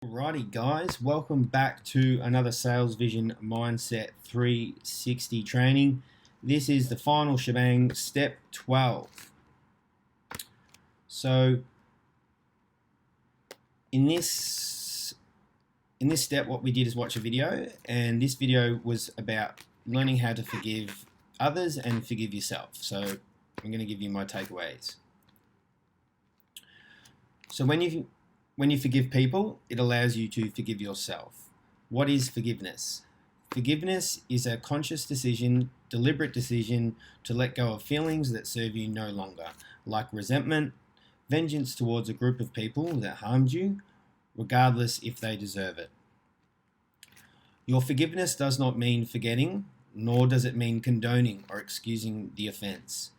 Alrighty guys, welcome back to another Salesvision Mindset 360 training. This is the final shebang, step 12. So in this step, what we did is watch a video, and this video was about learning how to forgive others and forgive yourself. So I'm going to give you my takeaways. So when you forgive people, it allows you to forgive yourself. What is forgiveness? Forgiveness is a conscious decision, deliberate decision to let go of feelings that serve you no longer, like resentment, vengeance towards a group of people that harmed you, regardless if they deserve it. Your forgiveness does not mean forgetting, nor does it mean condoning or excusing the offense.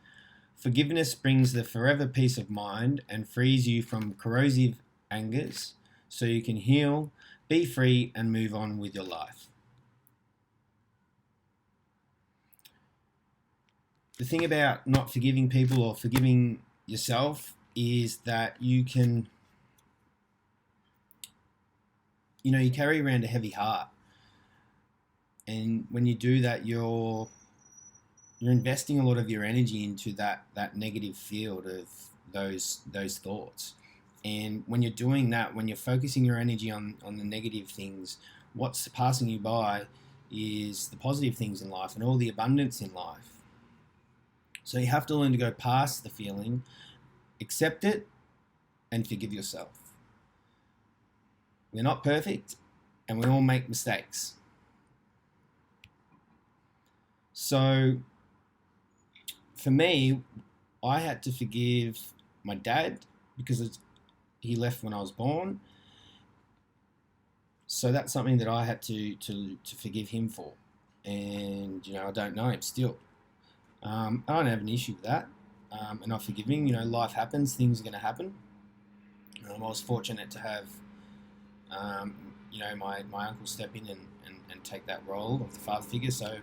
Forgiveness brings the forever peace of mind and frees you from corrosive angers so you can heal, be free, and move on with your life. The thing about not forgiving people or forgiving yourself is that you can, you carry around a heavy heart. And when you do that, you're investing a lot of your energy into that negative field of those thoughts. And when you're doing that, when you're focusing your energy on the negative things, what's passing you by is the positive things in life and all the abundance in life. So you have to learn to go past the feeling, accept it, and forgive yourself. We're not perfect, and we all make mistakes. So for me, I had to forgive my dad because he left when I was born. So that's something that I had to forgive him for. And, I don't know him still. I don't have an issue with that. And I forgive him. Life happens. Things are going to happen. I was fortunate to have, my uncle step in and take that role of the father figure. So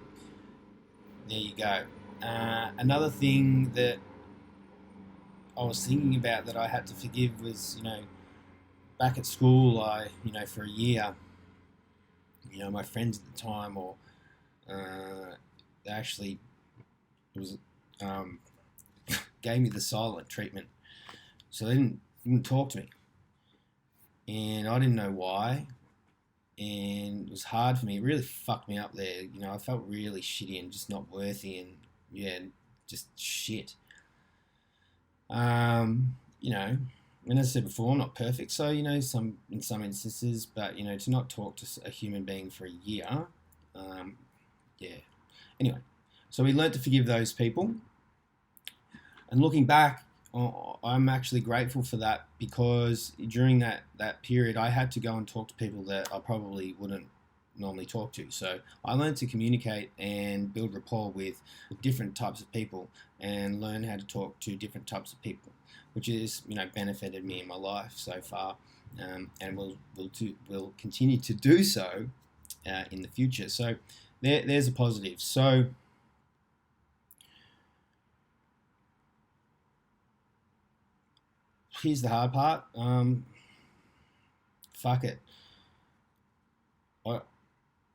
there you go. Another thing that I was thinking about that I had to forgive was, back at school, for a year, my friends at the time, or they actually gave me the silent treatment. So they didn't talk to me, and I didn't know why, and it was hard for me. It really fucked me up there. I felt really shitty and just not worthy, and just shit. And as I said before, I'm not perfect, so in some instances, but to not talk to a human being for a year, yeah. Anyway, so we learned to forgive those people, and looking back, I'm actually grateful for that, because during that period, I had to go and talk to people that I probably wouldn't normally talk to. So I learned to communicate and build rapport with different types of people, and learn how to talk to different types of people, which is benefited me in my life so far, and will continue to do so in the future. So there's a positive. So here's the hard part. Fuck it.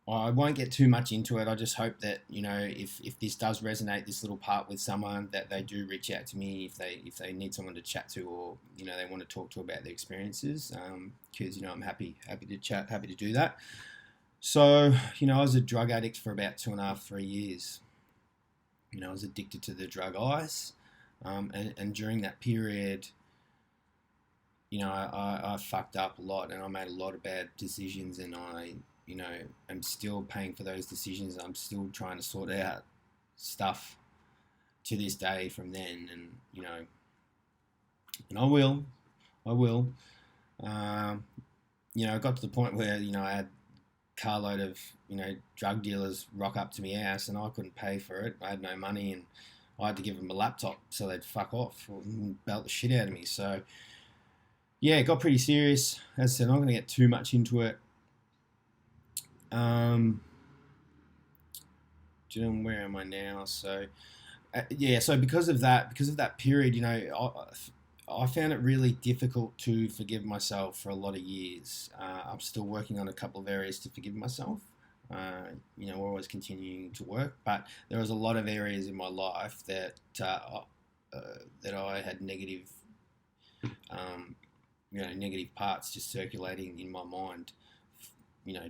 I won't get too much into it. I just hope that if this does resonate, this little part, with someone, that they do reach out to me if they need someone to chat to, or they want to talk to about their experiences, because I'm happy to chat, happy to do that. So I was a drug addict for about 2.5-3 years. I was addicted to the drug ice, and during that period, I fucked up a lot, and I made a lot of bad decisions, and I'm still paying for those decisions. I'm still trying to sort out stuff to this day from then, and and I will. I got to the point where I had a carload of drug dealers rock up to my house, and I couldn't pay for it. I had no money, and I had to give them a laptop so they'd fuck off or belt the shit out of me. So yeah, it got pretty serious. As I said, I'm not going to get too much into it. Where am I now? So, so because of that period, I found it really difficult to forgive myself for a lot of years. I'm still working on a couple of areas to forgive myself. We're always continuing to work, but there was a lot of areas in my life that I had um, negative parts just circulating in my mind.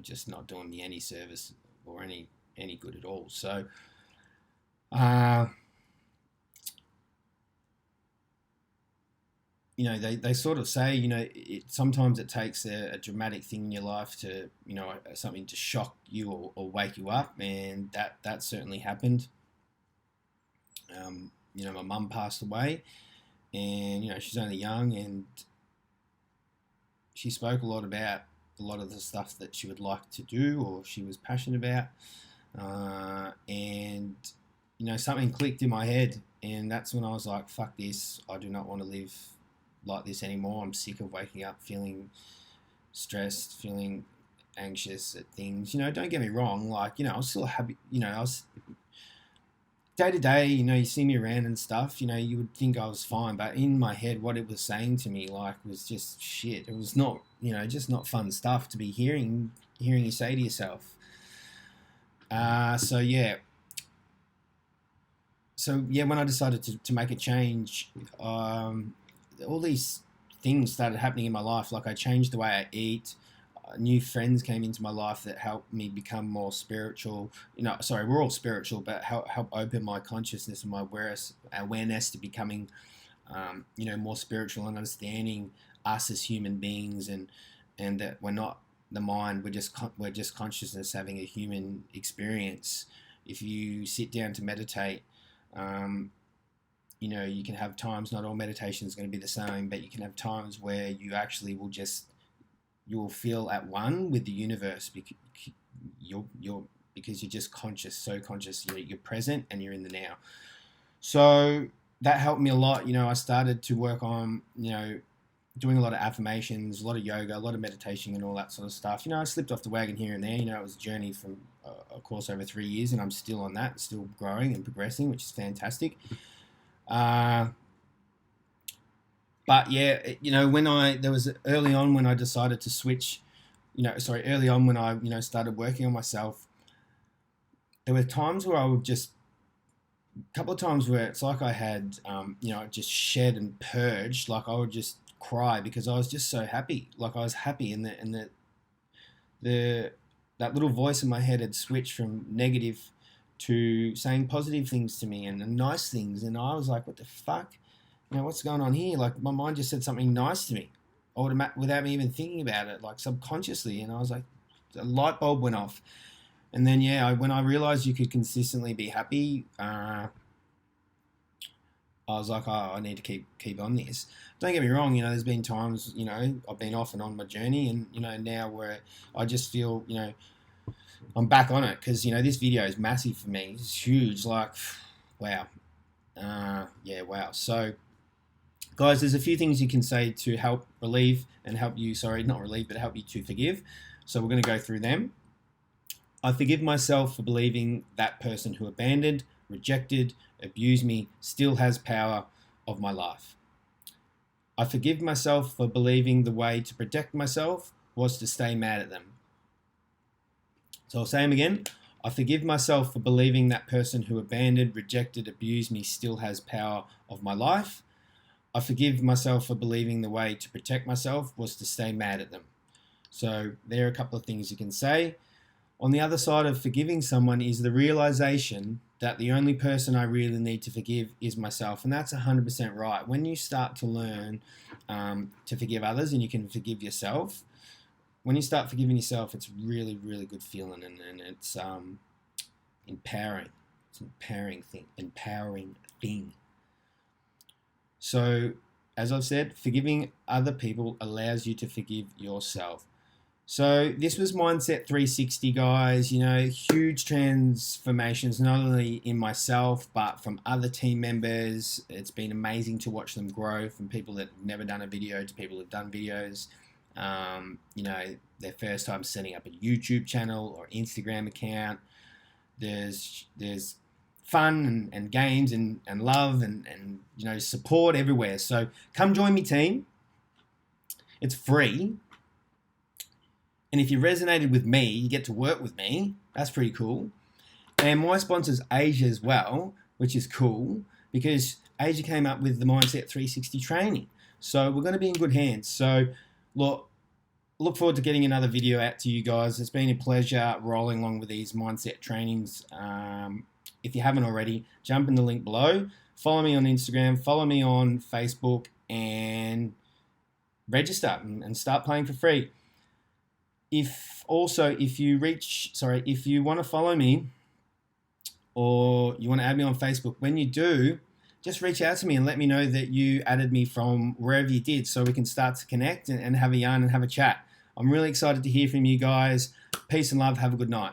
Just not doing me any service or any good at all. So, uh, they sort of say, sometimes it takes a dramatic thing in your life to, something to shock you or wake you up, and that certainly happened. My mum passed away, and she's only young, and she spoke a lot about a lot of the stuff that she would like to do or she was passionate about, and something clicked in my head, and that's when I was like, fuck this, I do not want to live like this anymore. I'm sick of waking up feeling stressed, feeling anxious at things. Don't get me wrong, like, I was still happy, I was day to day, you see me around and stuff, you would think I was fine, but in my head, what it was saying to me, like, was just shit. It was not, just not fun stuff to be hearing you say to yourself. So yeah, when I decided to make a change, all these things started happening in my life. Like, I changed the way I eat. New friends came into my life that helped me become more spiritual. We're all spiritual, but help open my consciousness and my awareness to becoming, more spiritual and understanding us as human beings, and that we're not the mind. We're just consciousness having a human experience. If you sit down to meditate, you can have times, not all meditation is going to be the same, but you can have times where you actually you will feel at one with the universe, because you're just conscious, so conscious, you're present and you're in the now. So that helped me a lot. I started to work on, doing a lot of affirmations, a lot of yoga, a lot of meditation and all that sort of stuff. I slipped off the wagon here and there. It was a journey from, of course, over 3 years, and I'm still on that, still growing and progressing, which is fantastic. But yeah, there was early on when I decided to switch, early on when I, started working on myself, there were times where a couple of times where it's like I had, just shed and purged. Like, I would just cry because I was just so happy. Like, I was happy, and that little voice in my head had switched from negative to saying positive things to me and nice things. And I was like, what the fuck? What's going on here? Like, my mind just said something nice to me without me even thinking about it, like, subconsciously. And I was like, a light bulb went off. And then, when I realized you could consistently be happy, I was like, oh, I need to keep on this. Don't get me wrong, there's been times, I've been off and on my journey, and, now where I just feel, I'm back on it, because, this video is massive for me. It's huge, like, wow. Wow. So, guys, there's a few things you can say to help relieve and help you, not relieve, but help you to forgive. So we're going to go through them. I forgive myself for believing that person who abandoned, rejected, abused me still has power of my life. I forgive myself for believing the way to protect myself was to stay mad at them. So I'll say them again. I forgive myself for believing that person who abandoned, rejected, abused me still has power of my life. I forgive myself for believing the way to protect myself was to stay mad at them. So there are a couple of things you can say. On the other side of forgiving someone is the realization that the only person I really need to forgive is myself. And that's 100% right. When you start to learn to forgive others and you can forgive yourself, when you start forgiving yourself, it's really, really good feeling, and it's empowering. It's an empowering thing. So, as I've said, forgiving other people allows you to forgive yourself. So this was Mindset 360, guys. Huge transformations, not only in myself, but from other team members. It's been amazing to watch them grow, from people that have never done a video to people who've done videos. Their first time setting up a YouTube channel or Instagram account. There's fun and games and love and support everywhere. So come join me, team. It's free. And if you resonated with me, you get to work with me. That's pretty cool. And my sponsor's Asia as well, which is cool because Asia came up with the Mindset360 training. So we're going to be in good hands. So look forward to getting another video out to you guys. It's been a pleasure rolling along with these mindset trainings. If you haven't already, jump in the link below. Follow me on Instagram, follow me on Facebook, and register and start playing for free. If you want to follow me or you want to add me on Facebook, when you do, just reach out to me and let me know that you added me from wherever you did so we can start to connect and have a yarn and have a chat. I'm really excited to hear from you guys. Peace and love. Have a good night.